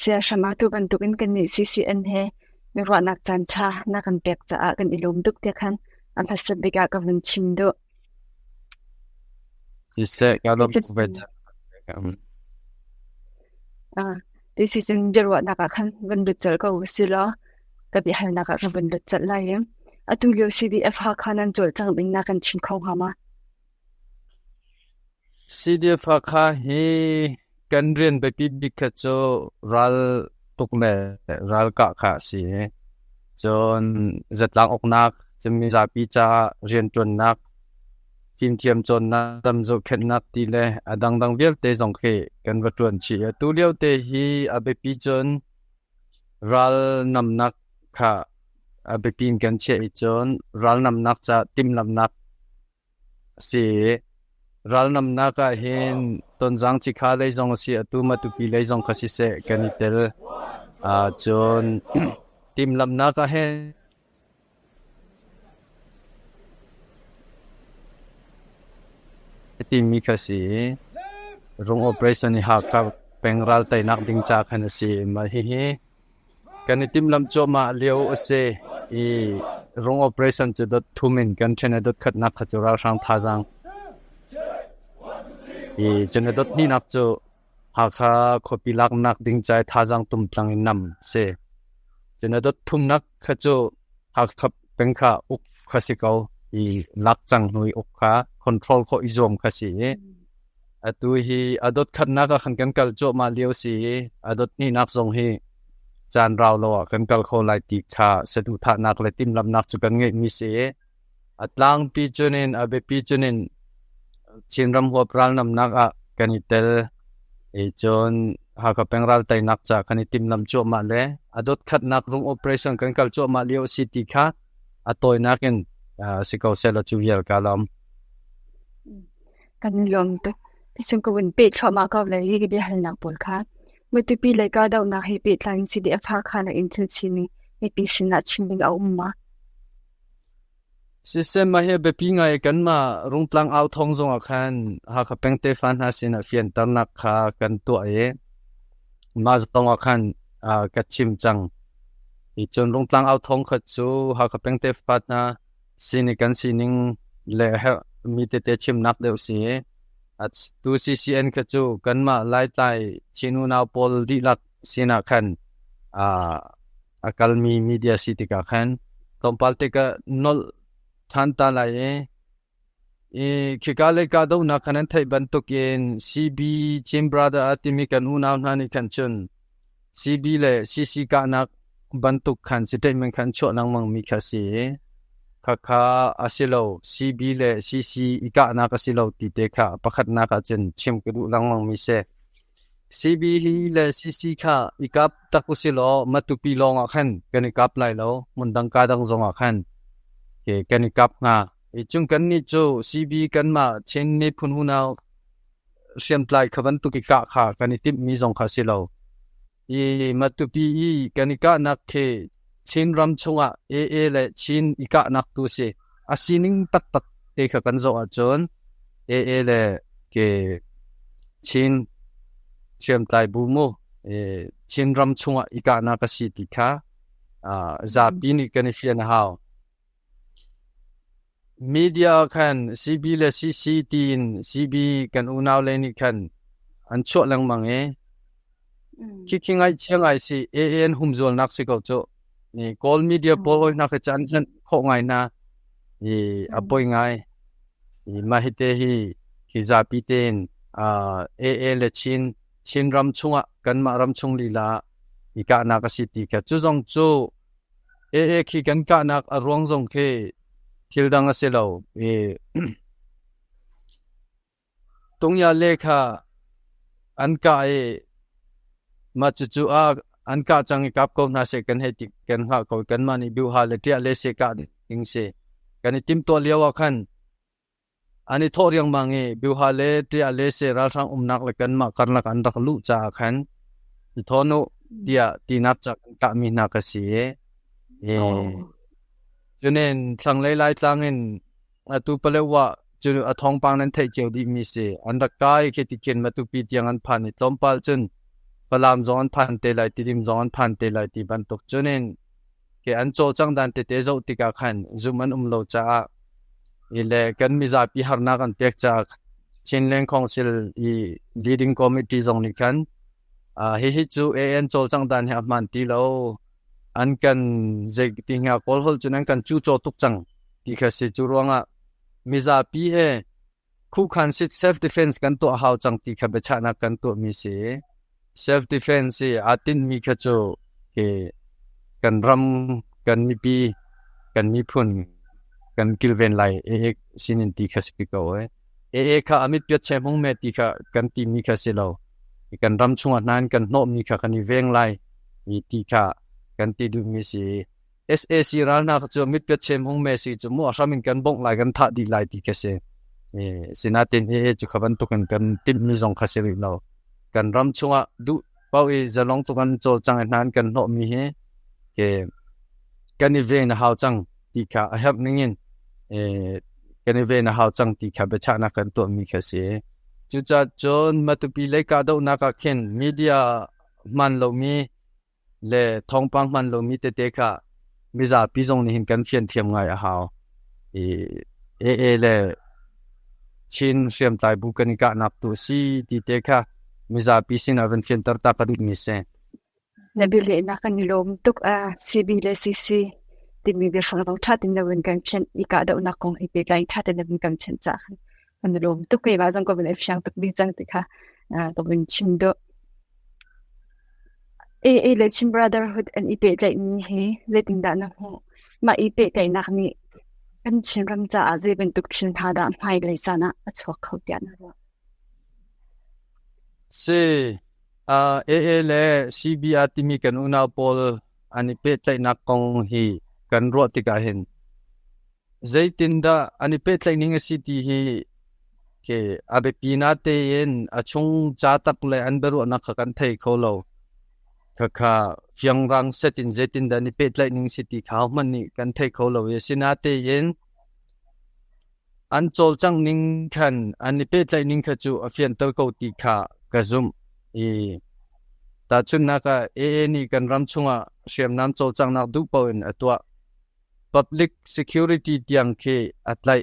sia shama tu ban tukin kan ni CCN he mi ro nak chan cha na kan pek cha kan ilum duk te khan an phasat bega ka van chim do Sise kalom vet this is in jerwa na ka khan van du chal ka usilo ka bi hal na ka van du chal la yem atung yo CDF ha khanan chol chang ding na kan chin khong hama CDF kha hi kan rian be pi bi kha cho ral tuk le ral ka kha si chon zatlang ok nak chmi za pi cha rian ton nak phim thiam chon na tam zo khet nak ti le adang dang vel te jong khe kan va tuan chi tu leo te hi abe pi chon ral nam nak kha abe pin kan che chon ral nam nak cha tim nam nak si ral nam nak ka hin ton jang chi kha le jong si atu ma tu pi le jong kha si se kan tel chon tim lam nak ka he ti mi kha si rong operation ni ha ka pengral tai nak ding cha khan si ma hi kan tim lam cho ma leo ase I rong operation chu dot thumin kan chena dot khat nak kha chu ra sang tha jang chena dot ni nak chu ha kha khopi lak nak ding chai tha jang tum tlang nam se chena dot thum nak kha chu ha khap peng kha uk kha si kau lak chang hnui uk kha control kho izom kha si atu hi adot khat nak khan kan kal cho ma leo si adot ni nak zong hi chan rao lo kan kal kho lai ti cha sedu tha nak le tim lam nak chu kan nge mi se atlang pi chunin abe pi chunin chinram ho pral nam nak a kanitel chon ha ka pengral tai nak cha khani tim lam cho ma le adot khat nak rung operation kan kal cho ma leo city kha atoi nakin sikau selo chu yel kalam kan lom te sing ko win pe thoma ka le gi bi hal nak pol kha mu tu pi le ka daw na hi pe tlang CDF ha kha na in thil chini ni pi sin na chin ding a umma system ma he be pi ngai kan ma rung tlang au thong zong a khan ha kha pengte fan ha sin a fian tar nak kha kan to e ma zong a khan ka chim chang I chon rung tlang au thong kha chu ha kha pengte fat na sin kan sining le ha mi te chim nak deu si at tu CCN kha chu kan ma lai tai chinu naw pol di lak sina khan akalmi media city ka khan tompalte ka nol thanta la khikale ka do na khanan thai ban to ken CB chim brother atimi kan unaw na ni kan chun CB le CC ka nak ban to khan statement khan cho nang mang mi kha si kha asilo CB le CC ika na ka silo ti te kha pakhat na ka chen chim ku lang mang mi se CB hi le CC kha ikap takusilo matupi long a khan kan ikap lai lo mundang ka dang zong a khan ke kan ikap nga chung kan ni chu CB kan ma chen ni phun hu naw siam tlai khaban tu ki ka kha kan i tip mi zong kha silo matupi kan ika nak ke chin ram chunga le chin ika nak tu se asining tak tak te kha kan zo a chon le ke chin chem tai bu mo chin ram chunga ika na ka si ti kha za pi ni kan fian hao media khan CB le CC tin CB kan unaw le ni khan an cho lang mang kikingai chiangai si an humzol nak si ko cho ni call media pol na ka chan chan kho ngai na apoi ngai ma hite hi za pi ten le chin ram chunga kan ma ram chung lila ika na ka city ka chu jong chu khi kan ka nak arong jong khe thil dang aselo tongya lekha an ka ma chu an ka chang kap ko na se kan he ti kan ha ko kan ma ni bu ha le tia le se ka ding se kan tim to lewa khan ani thoriang mangi bu ha le tia le se ra sang nak le kan ma kar la kan rak lu cha khan thono dia tinap cha ka mi na ka si chunen thlang lai lai tlangin atu palewa chu athong pang nan thai cheu di mi se an da kai ke ti ken ma tu pi tiang an phan ni tlompal chun Falam zon phan te lai ti dim zon phan te lai ti ban tok chunin ke an cho chang dan te zo ti ka khan zum an lo cha ile kan mi za pi har na kan pek cha chin leng council I leading committee zong ni kan hi chu an cho chang dan ha man ti lo an kan je ti nga kol hol chunan kan chu cho tuk chang ti kha se chu ronga mi za pi he khu khan sit self defense kan to how chang ti kha be cha na kan to mi se self defense atin mi kha chu ke kan ram kan mi pi kan mi phun kan kilven lai sinin ti kha spi ko kha amit pya che mong me ti kha kan ti mi kha se lo kan ram chunga nan kan no mi kha kan ni veng lai mi ti kha kan ti du mi si SAC ral na chu mit pya che mong me si chu mo asamin kan bong lai kan tha di lai ti kha se sinatin chu khaban tu kan tim mi zong kha se ri lo kan ram chunga du pau zalong tu kan chol chang nan kan no mi he ke kan ni ve na hau chang ti kha a help ningin kan ni ve na hau chang ti kha be cha na kan to mi kha se chu cha chon matupi le ka do na ka khen media man lo mi le thong pang man lo mi te kha mi za pi zong ni hin kan khian thiam ngai a hau le chin siam tai bu kan ka nak tu si ti te kha mi za pi sin aven khian tar ta ka du mi se Nabili na kanilom tuk CB le CC tin mi bir fang dong chat in the win kan chen ika da na kong ipe lai chat in the win kan chen cha kanilom tuk ke ba jang ko bin fyang tuk bi jang ti kha to bin chim do le chim brotherhood and ipe lai mi he le ting da na ho ma ipe kai na ni kan chin ram cha je bin tuk chin tha da mai le sa na a chok khau tian na ro se le CB atimi kan una pol ani pe tlai na kong hi kan ro ti ka hen zaitin da ani pe tlai ning city hi ke abe pina te yen achung cha tak le an beru na kha kan thei kholo kha fyang rang setin zaitin da ni pe tlai ning city khaw man ni kan thei kholo ye sina te yen an chol chang ning khan ani pe tlai ning kha chu afian tar ko ti kha ka zum ta chun na ka ni kan ram chunga siam nam chol chang nak du po in atwa public security tiang ke atlai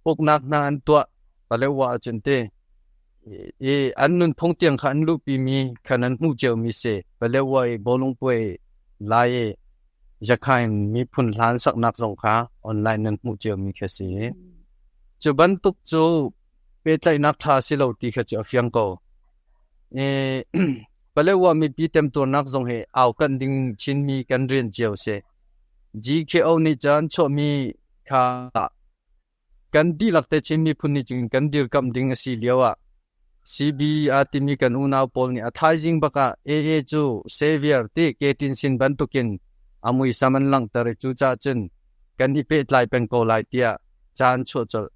pok nak na an twa palewa chente an nun phong tiang khan lu pi mi khanan mu jeu mi se palewa bolong poi lai jakhain mi phun hlan sak nak zong kha online nan mu jeu mi kha se chu ban tuk chu pe tlai nak tha si lo ti kha chu afiang ko palewa mi pi tem to nak zong he aw kan ding chin mi kan ren jeu se GKO ni chan cho mi kha kan di lak te chin mi phun ni ching kan dir kam ding si liawa CB atimi kan una pol ni athai jing baka chu savior te ketin sin ban tukin amui saman lang tar chu cha chen kan ni pe tlai peng ko lai tia chan cho chol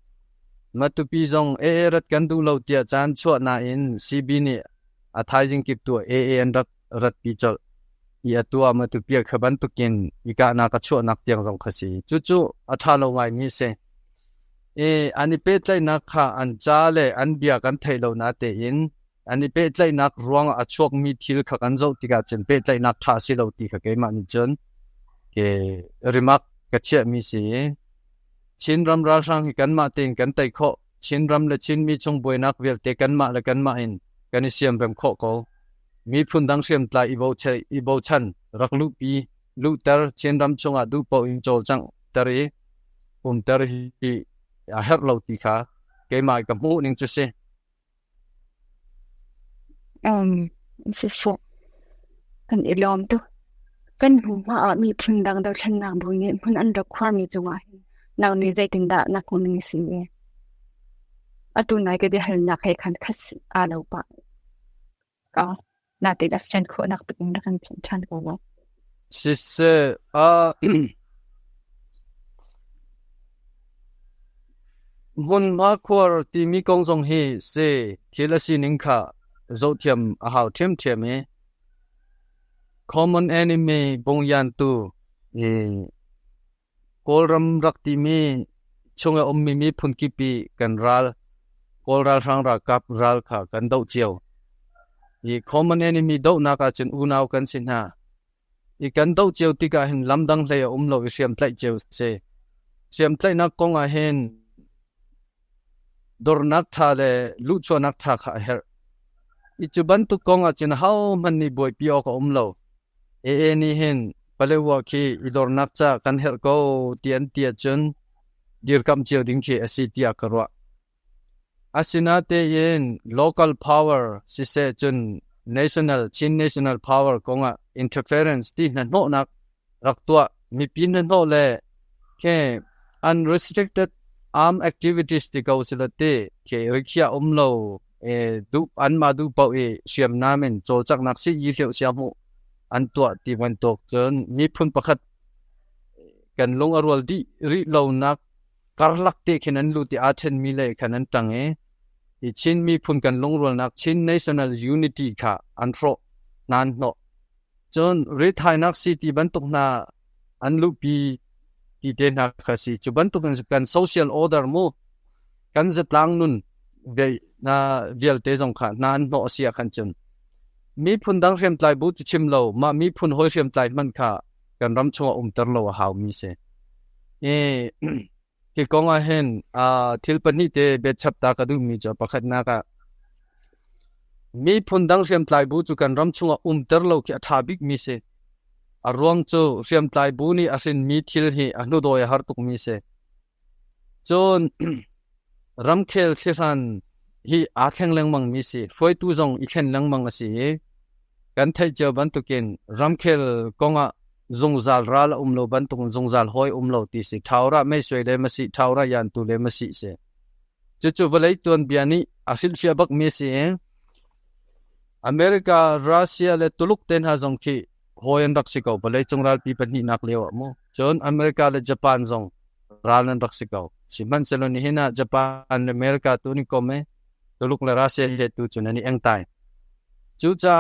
matupi zong rat kan du lo tia chan cho na in CB ni athai jing kip tu an rat pi chol ya tua matupi khaban tukin ika na ka cho nak tiang zong khasi chu atha lo ngai mi se ani pe tlai nak kha an cha le an bia kan thei lo na te in ani pe tlai nak ruang a chok mi thil kha kan zo tika chen pe tlai nak tha si lo ti kha ke ma ni chen ke remark ka che mi si chin ram ra sang hi kan ma ten kan tai kho chin ram le chin mi chung boi nak vel te kan ma in kan siam rem kho ko mi phun dang siam tla i bo chan rak lu pi lu tar chin ram chung a du po in chol chang tari tar hi a her lo ti kha ke mai ka mu ning chu se se fo kan ilom tu kan hu ma mi phun dang da chan na bu ni phun an da khwa mi chuwa naw ni zai ting da na ko ni si ye atu nai ke de hal na khai khan khas a lo pa ka na te da chan ko nak pin da kan chan ko wa se mun ma khwar ti mi kong song he se thilasi ning kha zo thiam a hau thiam me common enemy bong yan tu kolram rakti mi chunga mi phun ki pi kan ral kol ral sang ra kap ral kha kan dau chiao i common enemy do na ka chun unaw kan sin ha i kan do cheu ti ka hin lamdang hle lo i siam tlai cheu se siam tlai na kong a hen dor nak tha le lu cho nak tha kha her i chu ban tu kong a chin how man ni boy pio ka lo e ni hen palewa ki i dor nak cha kan her ko tian tia chun dir kam cheu ding ki asitia karwa asinate yen local power si se chun national power konga interference ti na no nak raktua mi pin na no le ke unrestricted arm activities ti ko silate ke rikhia lo du an ma du pau e siam namen cho chak nak si yi hleu siamu an tua ti wan tok chon mi phun pakhat kan long arwal di ri lo nak karlak te khenan lu ti a then mi le khanan tang e i chin mi phun kan long rol nak chin national unity kha anthro nan no chon re thai nak city ban tok na an lu pi ti te na kha si chu ban tok kan social order mo kan zatlang nun ve na vial te jong kha nan no sia khan chun mi phun dang rem tlai bu chu chim lo ma mi phun hoi rem tlai man kha kan ram chunga tar lo haw mi se e ki konga hen thil pani te be chap ta ka du mi cho pakhat na ka mi phun dang rem tlai bu chu kan ram chunga tar lo ki atha big mi se arwang chu rem tlai bu ni asin mi thil hi anu doi har tuk mi se chon ram khel khisan hi a thleng leng mang mi si foi tu jong i khen lang mang asi kan thai che ban tu ken ram khel konga zongzal ral lo ban tung zongzal hoi lo ti si thaura mai soi le ma si thaura yan tu le ma si se chu valai ton biani asil sia bak mi si America Russia le tuluk ten ha jong ki hoyan rak si ko balai chungral pi pan ni nak lewa mo chon America le Japan jong ralan rak si ko si man selo ni hina Japan America tu ni ko me tuluk le Russia le tu chunani eng tai chu cha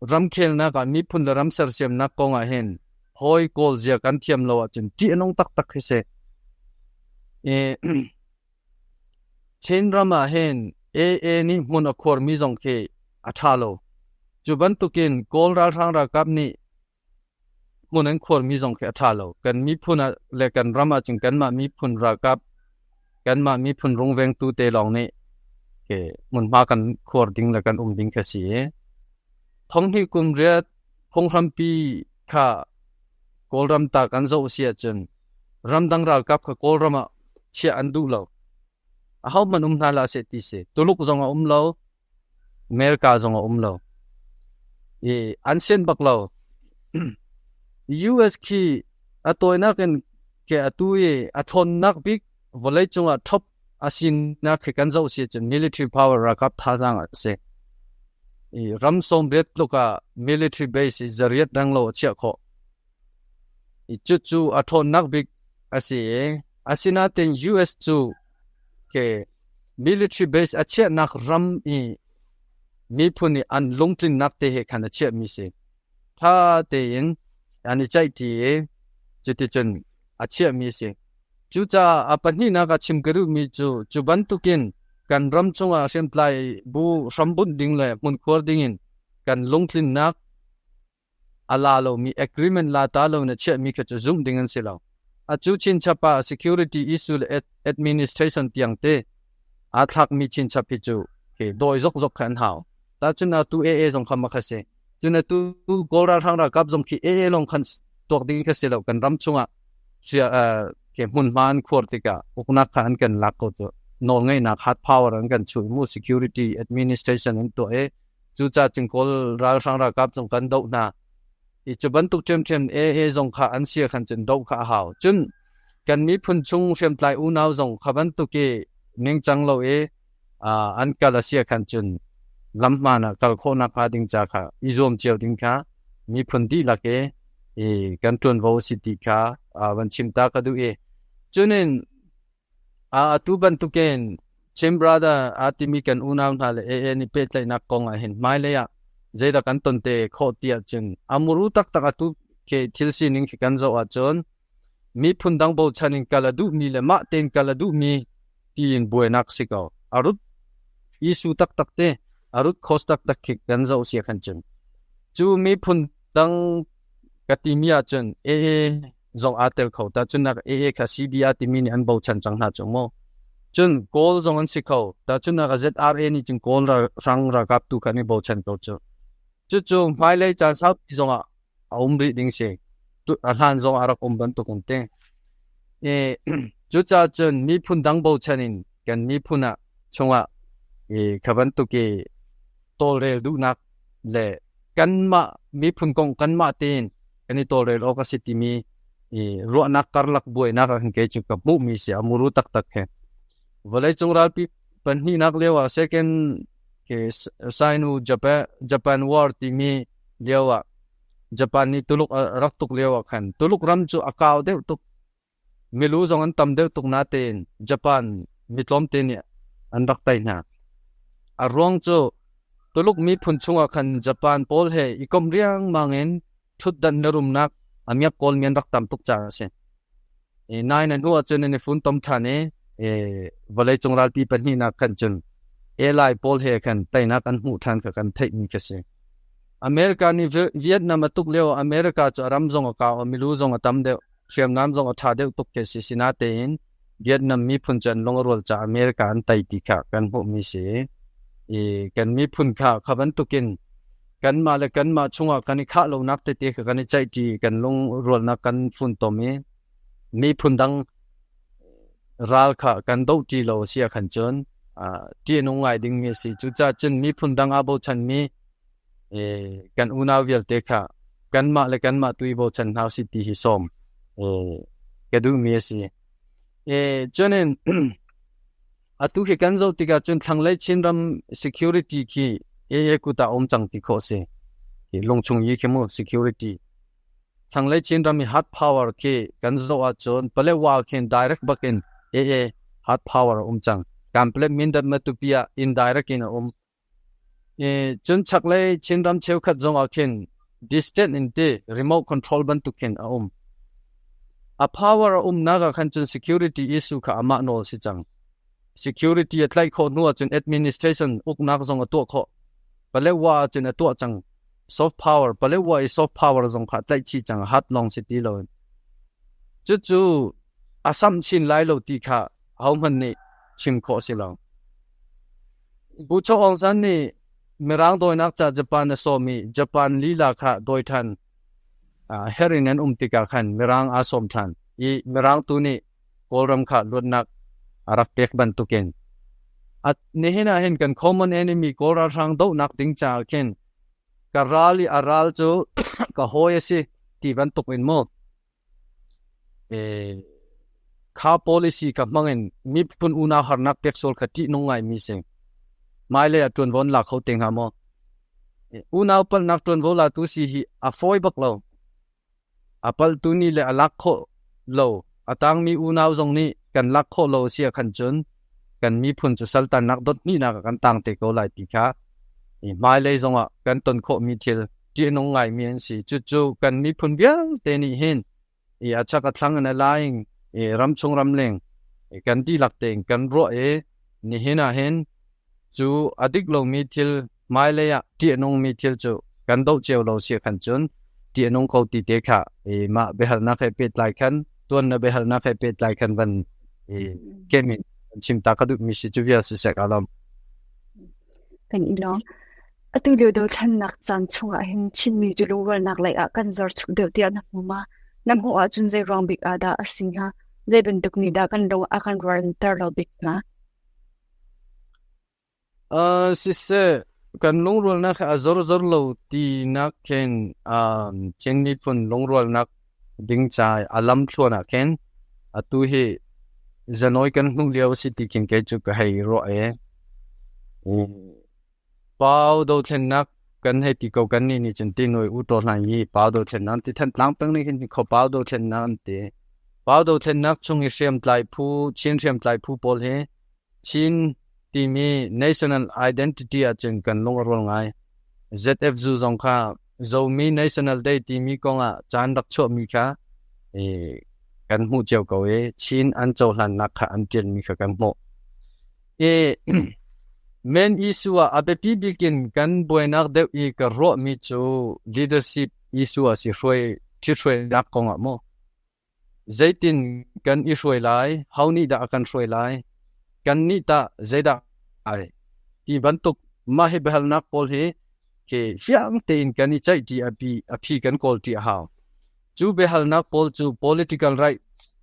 ram khel na ka mi phun ram sar sem na ko nga hen hoi kol zia kan thiam lo chun ti anong tak tak se e chen rama hen e ni mun akhor mi jong ke athalo chuban tukin kol ra thang ra kap ni mun an khor mi jong ke athalo kan mi phun le kan rama ching kan ma mi phun ra kap kan ma mi phun rong veng tu te long ni ke mun ma kan khor ding la kan ding kha si thong hi kum riat phong ram pi kha kol ram ta kan zo sia chen ram dang ral kap kha kol rama chia an du lo a how man na la se ti se tuluk zong a lo America zong a lo e an sen bak lo US ki atoy na ken ke atu e athon nak big volai chung a top asin na ke kan zo sia chen military power ra kap tha jang se Ramsom bet loka military base is zariat dang lo chia kho chu athon nak big asi asina ten US chu ke military base achia nak ram i mi phuni an longtin nak te he khana chia mi se tha te yin ani chai ti chiti chen achia mi se chu cha apani na ka chim garu mi chu ban tu kin kan ram chunga sem tlai bu sambun ding le mun khor ding in kan longtlin nak ala lo mi agreement la ta lo na che mi kha chu zoom ding an se lo a chu chin chapa security issue administration tiang te a thak mi chin chapi chu ke doi jok khan hao ta chuna tu e jong kham kha se chuna tu goral thang ra kap jong ki e long khan tok ding kha se lo kan ram chunga sia ke mun man khor tika ukna khan kan lak ko to no ngai na hard power an kan chui mu security administration an to e chu cha chingkol ral sang ra kap jong kan do na i chuban tuk chem e jong kha an sia khan chen do kha hao chun kan mi phun chung sem tlai u naw jong khaban tu ke ning chang lo e an kala sia khan chun lamma na kal khona kha ding cha kha i zom cheu ding kha mi phun di la ke e kan tun vo city kha wan chim ta ka du e chunin tu ban tu ken chim brother atimi kan unaw na le e ni pet lai na kong a hin mai le ya zeda kan ton te kho tia chun amuru tak tak atu ke thilsi ning ki kan zo a chon mi phun dang bo chaning kala du mi le ma ten kala du mi tin buenak sikaw arut isu tak tak te arut khostak takik ganzo sia khanchun chu mi phun dang katimia chun zong atel khota chun nak kha cba timi ni an bo chan chang na chung mo chun call zong an sikho ta chun nak zra ni chung call ra rang ra kap tu khani bo chan ko chu mai lai chan sau zong a umri ding se tu han zong arak ban tu kon te chu cha chun mi phun dang bo chanin kan mi phuna chunga khaban tu ke tol rel du nak le kan ma mi phun kong kan ma tin ani tol rel oka city mi ro nak karlak boy nak han ke chu ka mu mi se amuru tak tak he volai chungral pi pan hi nak lewa second ke sainu japan war ti mi lewa japan ni tuluk rak tuk lewa khan tuluk ram chu akaw de tuk milu zong an tam de tuk na ten japan mitlom ten an rak tai na arong chu tuluk mi phun chunga khan japan pol he ikom riang mangen thut dan narum nak amyak kol mian rak tam tuk cha se nai na nu achun ne phun tom thane volai chungral pi pan hi na khan chun elai pol he khan tai na kan hu than ka kan thai ni ke se america ni vietnam atuk leo america chu ram zong ka milu zong tam de siam nam zong tha de tuk ke si sina te in vietnam mi phun chan long rol cha america an tai ti kha kan hu mi se kan mi phun kha khaban tukin kan ma chunga kan kha lo nak te te kan chai ti kan long rol na kan phun to mi phun dang ral kha kan do ti lo sia khan chon ti nong ngai ding mi si chu cha chen mi phun dang abo chan mi kan una vial te kha kan ma tui bo chan hau city hi som ke du mi si chonen atu he kan zo tika chun thanglai chinram security ki kuta om chang ti kho se ki longchung yi khemu security thanglai chinram hard power ke kan zo a chon pale wa khen direct bakin hard power chang complement that matupia indirect in chun chaklai chinram cheu khat zong a khen distant in the remote control ban tu khen a power naga khan chun security issue kha ama no si chang security at like kho nu chun administration uk nak zong a to kho pale wa chun a to chang soft power pale wa is soft power zong kha tai chi chang hat long city lo chu asam chin lai lo ti kha how man ni chim kho si lo bu cho ong san ni merang doi nak cha japan so mi japan lila kha doi than herin an tika khan merang asom than I merang tu ni kolram kha lod nak arak pek ban tuken at nehina hen kan common enemy kora rang do nak ting cha ken karali aral chu ka hoye si ti ban tukin mo kha policy ka mangen mi pun una har nak pek sol khati nongai mi seng mai le atun von la khau teng ha mo una pal nak tun vola tu si hi afoi bak lo apal tu ni le alak kho lo atang mi una zong ni kan lak kho lo sia khan chun kan mi phun chu saltan nak dot ni na kan tang te ko lai ti kha mai le zong a kan ton kho mi thil ti nong ngai mien si chu kan mi phun bia te ni hin acha ka thlang na laing ram chung ram leng kan ti lak teng kan ro ni hina hen chu adik lo mi thil mai le ya ti nong mi thil chu kan do cheu lo sia khan chun ti nong ko ti te kha ma behal na khe pet lai khan tuan na behal na khe pet lai khan ban kemin chim ta kaduk mi si chu via si sek alam kan ilong atu le do than nak chan chunga hin chin mi ju lo wal nak lai a kan zor chuk de tia na ma nam ho a chun zai rong big ada asinga zai ben tuk ni da kan do a kan ran tar lo big na si se kan long rol na kha zor lo ti na ken cheng ni phun long rol nak ding cha alam thona ken atu he zanoi kan hnung liao city kin ke chu ka hai ro pau do chen nak kan he ti ko kan ni chen ti noi u to lan yi pau do chen nan ti than tlang pang ni kin kho pau do chen nan te pau do chen nak chung i shem tlai phu chin shem tlai phu pol he chin ti mi national identity a chen kan long rol ngai zf zu zong kha zo mi national day ti mi ko nga chan rak cho mi kha kan hu cheu ko chin an cho hlan nak kha an chen mi kha kan mo main issue abepi bikin kan buenak deu I ka ro mi chu leadership issue si hroi thi hroi nak konga mo zaitin kan I hroi lai hauni da kan hroi lai kan ni ta zaida ai ti bantuk ma he behal nak pol he ke fiang tein kan I chai ti api kan kol ti haw chu behal nak pol chu political right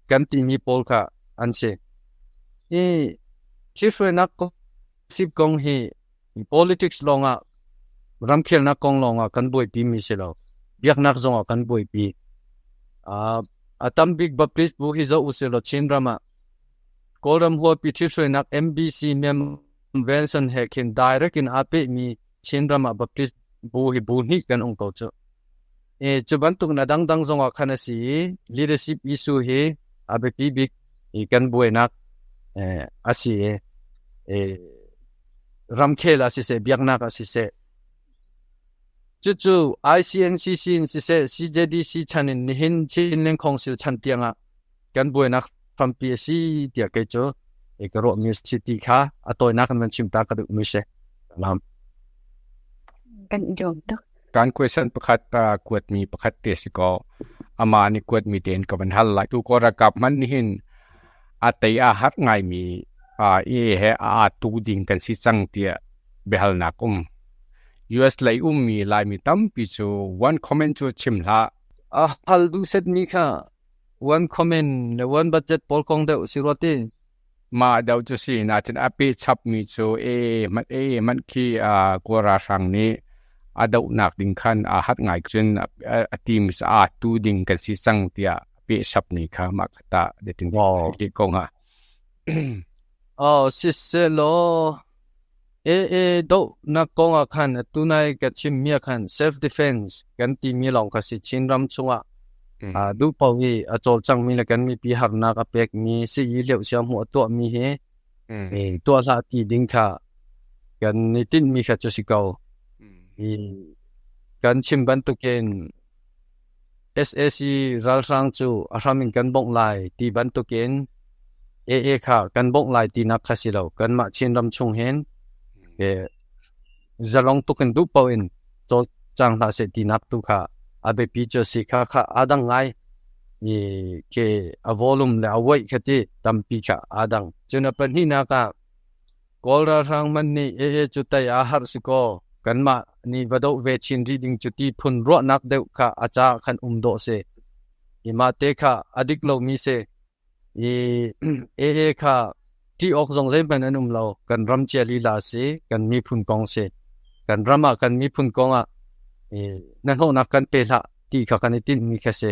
kan ti mi pol kha anse e thi hroi nak ko sip kong hi politics longa ramkhel na kong longa kan boi pi mi se lo biak nak zonga kan boi pi atam big baptis bu hi zo uselo chinrama koram ho pi thi nak MBC mem Benson hekin direct in ape mi chinrama baptis bu hi bu ni kan ong ko chu e chubantuk na dang zonga khanasi leadership issue hi abe pi big I kan boi nak asi e ramkhel asise biaknak asise chu ICNCC insise CJDC chanin nihin chinlen council chantianga kan buenak from PSC tia ke cho ekaro mis city kha atoi nak man chimta ka du mise lam kan idom to การ question ประคัดกวดมีประคัดเตสิก็อามานี่กวดมีเดนกับมันหัลไหลตูก็ระกับมันหินอาตัยอาหัดไงมีเอเฮอาตูดิงกันสิจังเตียเบหัลนักUS ไหลมีไหลมีตั้มปิจู one comment จูชิมละ hal du set mi kha one comment one budget pol kong de siroti มาเดาจูสินาจันอภิชับมีจูมันคีกัวราชังนี้ดาวนักดิ่งขันหัดไงขึ้นทีมสตูดิงกันสิสังเตียเปียชับนี่ค่ะมักตาเด็ดถึงที่กงฮะสิเซโลdo na konga khan tunai ka chim mia khan self defense kan ti mi long ka si chinram chunga du pawi a chol chang mi la kan mi pi har na ka pek mi si yi leu siam hu to mi he to la ti ding kha kan ni tin mi kha chu si kau kan chim ban tu ken SSC ral sang chu asamin kan bong lai ti ban tu ken kha kan bong lai ti na kha si lo kan ma chinram chung hen zalong tu kan du pawin cho chang la se ti nak tu kha abe pi cho si kha adang ngai ke a volume le awai khati tampi kha adang chuna pan hi na ka kolra sang man ni chu tai a har si ko kan ma ni vado ve chin reading chu ti phun ro nak deu kha acha khan do se ima te kha adik lo mi se kha ti ok zong zai ban anum lo kan ram che li la se kan mi phun kong se kan rama kan mi phun konga na ho na kan pe la ti kha kan tin mi kha se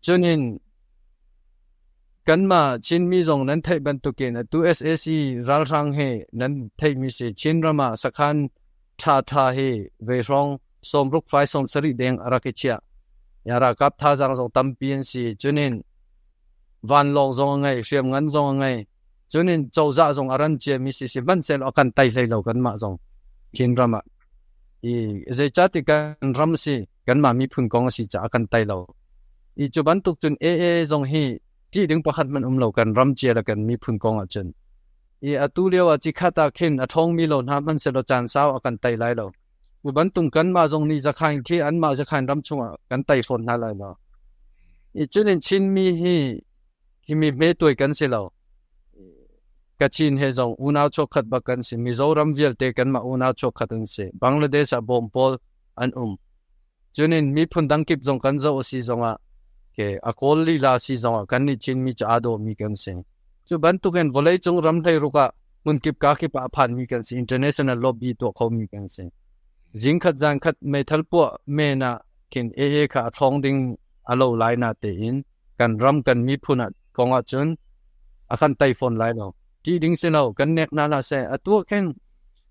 chunin kan ma chin mi zong nan thai ban tu ke na tu SSC ral rang he nan thai mi se chin rama sakhan tha he ve rong som ruk fai som sari deng arake chia yara kap tha jang zong tam pian si chunin van long zong ngai siam ngan zong ngai chunin chawza zong aran che mi si ban sel akan tai hlei lo kan ma zong chin rama ze chati kan ram si kan ma mi phun kong si cha akan tai lo chu ban tuk chun zong hi ti ding pakhat man lo kan ram che la kan mi phun kong a chen atu lewa chi khata khin a thong mi lo na man se lo chan saw akan tai lai lo u ban tung kan ma zong ni za khain khi an ma za khain ram chunga kan tai fon na lai lo chunin chin mi hi mi me toy kan se lo kachin he zong unaw chokhat ba kan si Mizoram vial te kan ma unaw chokhat an se Bangladesh a bompol an chunin mi phun dang kip zong kan zo si zonga ke akol li la si zonga kan ni chin mi cha ado mi kan se chu ban tu ken volei chung ram thai ruka mun kip ka ki pa phan mi kan si international lobby to kho mi kan se jing khat jang khat me thal pu me na kin kha thong ding alo lai na te in kan ram kan mi phuna konga chun akan tai phone lai lo ti ding se lo kan nek na la se atu ken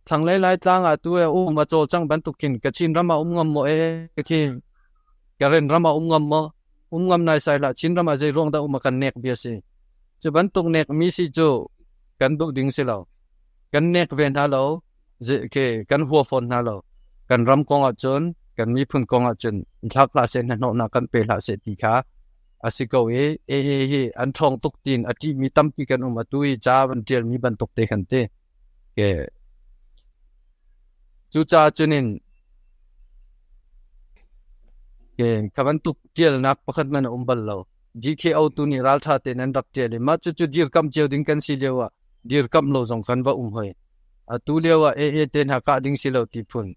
thang lai tlang atu ma chol chang ban tu kin ka chin rama ngam mo ki karen rama ngam mo ngam nai sai la chin rama je rong da kan nek bia se chu ban tu nek mi si chu kan du ding se lo kan nek ven ha lo je ke kan huo phone na lo kan ram kong a chun kan mi phun kong a chun thak la se na no na kan pe la se ti kha asiko an thong tuk tin ati mi tampi kan tui cha ban tel mi ban tok te khan te ke chu cha chunin ke kabantuk jel nak pakhat man umbal lo GKO tu ni ral tha te nan rak jele ma chu dir kam cheu ding kan si lewa dir kam lo jong kan wa hoi a tu lewa e ten ha ka ding si lo ti phun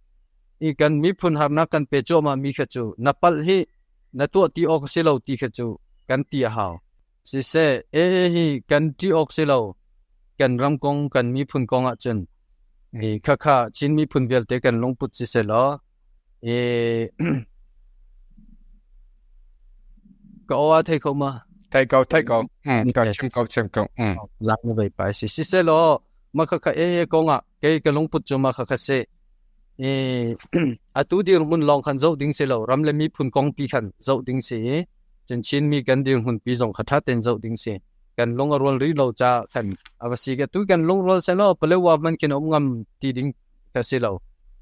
I kan mi phun har na kan pe cho ma mi kha chu napal hi na tu ti ok si lo ti kha chu kan ti haw si se hi kan ti ok si lo kan ram kong kan mi phun kong a chen e kha chin mi phun vel te kan long put si se lo e có thấy không mà thay câu ta chim câu làm như vậy phải xí xí lo mà cái con à cái lông bút cho mà cái xe à tu đi muốn lòng khăn dấu đinh xe lo ram lên mi phun con pi khăn dấu đinh xe chân chín mi cần đi hun pi dòng khát tên dấu đinh xe cần lông ở rồi rí lâu cha khăn à bác sĩ cái tu cần lông rồi xe lo bây giờว่ามันกินông ngâm ti đinh cái xe lo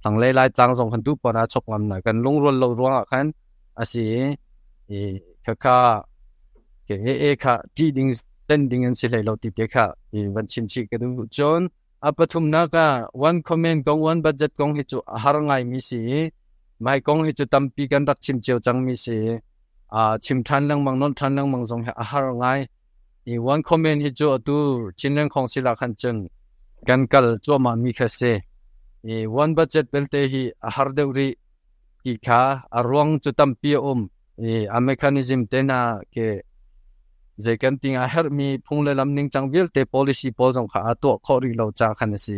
thằng lấy lại tăng dòng khăn tu bỏ ra chọc ngâm này cần lông rồi lâu rồi khăn à xí kha ke kha ti ding ten ding an silai lo ti te kha van chin chi ke du chon apathum na ka one comment kong one budget kong hi chu har ngai mi si mai kong hi chu tampi kan rak chim cheu chang mi si chim than lang mang non than lang mang jong ha har ngai I one comment hi chu tu chin lang khong sila khan chen kan kal chu ma mi kha se one budget belte hi har deuri ki kha arwang chu tampi a mechanism tena ke zekan ting a her mi phungle lam ning changbil te policy pol jong kha to khori lo cha khan si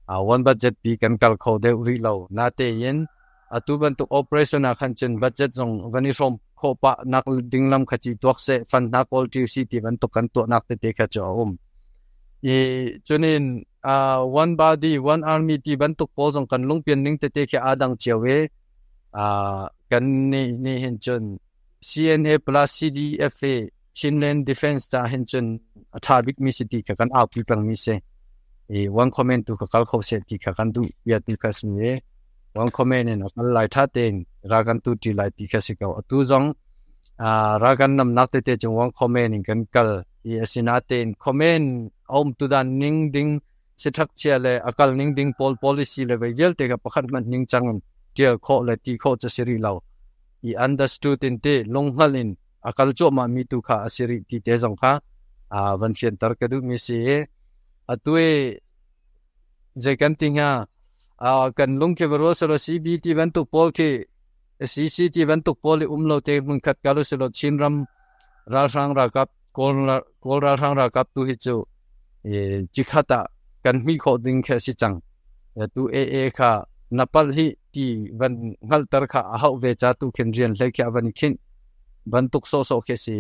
one budget pi kan kal kho de ri lo na te yen atu ban tu operation a khan chen budget jong vani from kho pa nak ding lam khachi tok se fan na kol ti city ban to kan to nak te kha cho chunin one body one army ti ban tu pol jong kan lung pian ning te kha adang chewe kan ni hin chun CNA plus CDFA Chinland Defense ta hin chun athabik mi city ka kan out pang mi se one comment tu ka kal kho se ti ka kan du ya ti ka sne one comment en kal lai tha ten ra kan tu ti lai ti ka se ka tu jong ra kan nam nak te chung one comment in kan kal asina ten comment om tu dan ning ding se thak che le akal ning ding policy le ve gel te ka pakhat man ning chang tiel kho le ti kho cha siri law I understood in te long halin akal cho ma mi tu kha asiri ti te jong kha van fian tar ka du mi se atwe je kan tinga kan long ke vero so CBT van tu pol ke CCT van tu pol umlo te mun khat kalu so chinram ra sang ra kap kol ra sang ra kap tu hi chu chikhata kan mi kho ding khe si chang tu kha napal hi ti van ngal tar kha hau ve cha tu khen rian hlei kha van khin van tuk so khe si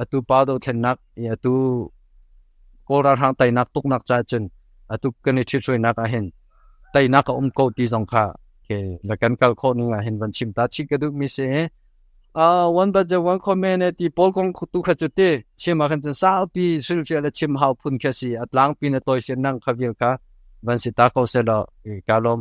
atu pa do then nak atu kora hang tai nak tuk nak cha chen atu kan ni chui nak a hen tai nak ko ti jong kha ke la kan kal kho nu a hen van chim ta chi ka du mi se one ba ja one comment ti pol kong tu kha chu te chima khan chen sa pi sil che la chim hau phun kha si atlang pi na toy sen nang kha vil kha van si ta ko se lo kalom